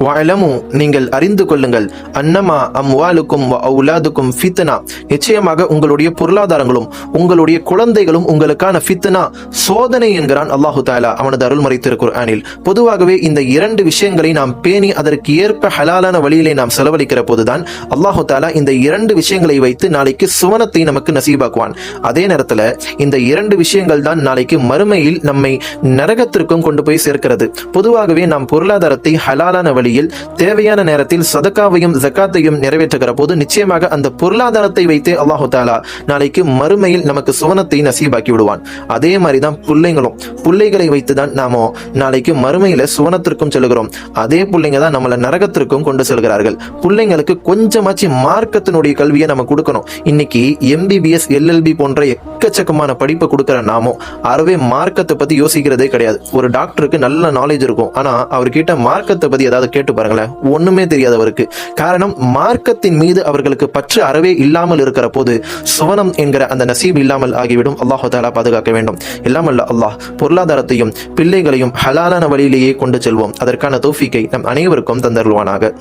வஅலமு நீங்கள் அறிந்து கொள்ளுங்கள் அன்னமா அம்வாலுக்கும் வ அவுலாதுக்கும் ஃபித்னா நிச்சயமாக உங்களுடைய பொருளாதாரங்களும் உங்களுடைய குழந்தைகளும் உங்களுக்கான ஃபித்னா சோதனை என்கிறான் அல்லாஹு தஆலா அவனது அருள்மறை திருக்குர்ஆனில். பொதுவாகவே இந்த இரண்டு விஷயங்களை நாம் பேணி அதற்கு ஏற்ப ஹலாலான வழியிலே நாம் செலவழிக்கிற போதுதான் அல்லாஹு தஆலா இந்த இரண்டு விஷயங்களை வைத்து நாளைக்கு சுவனத்தை நமக்கு நசீபாக்குவான். அதே நேரத்தில் இந்த இரண்டு விஷயங்கள் தான் நாளைக்கு மறுமையில் நம்மை நரகத்திற்கும் கொண்டு போய் சேர்க்கிறது. பொதுவாகவே நாம் பொருளாதாரத்தை ஹலாலான வழியில் தேவையான நேரத்தில் சதகாவையும் ஜகாத்தையும் நிறைவேற்றுகிற போது நிச்சயமாக அந்த பொருளாதாரத்தை வைத்தே அல்லாஹு தஆலா நாளைக்கு மறுமையில் நமக்கு சுவனத்தை நசீபாக்கி விடுவான். அதே மாதிரிதான் பிள்ளைகளை வைத்துதான் நாம நாளைக்கு மறுமையில சுவனத்திற்கும் செல்கிறோம். அதே பிள்ளைங்க தான் நம்மள நரகத்திற்கும் கொண்டு செல்கிறார்கள். பிள்ளைங்களுக்கு கொஞ்சமாச்சு மார்க்கத்தினுடைய கல்வியை நம்ம கொடுக்கணும். இன்னைக்கு MBBS LLB போன்ற எக்கச்சக்கமான படிப்பை கொடுக்கிற நாமோ அறவே மார்க்கத்தை பத்தி யோசிக்கிறதே கிடையாது. ஒரு டாக்டருக்கு நல்ல நாலேஜ் இருக்கும், ஆனா அவர்கிட்ட மார்க்கத்தை பத்தி ஏதாவது கேட்டு பாருங்களேன், ஒண்ணுமே தெரியாது அவருக்கு. காரணம், மார்க்கத்தின் மீது அவர்களுக்கு பற்று அறவே இல்லாமல் இருக்கிற போது சுவனம் என்கிற அந்த நசீப் இல்லாமல் ஆகிவிடும். அல்லாஹு தஆலா பாதுகாக்க வேண்டும். இல்லாமல் அல்லாஹ் பொருளாதாரத்தையும் பிள்ளைகளையும் ஹலாலான வழியிலேயே கொண்டு செல்வோம். அதற்கான தௌஃபீக்கை நம் அனைவருக்கும் தந்தருள்வானாக.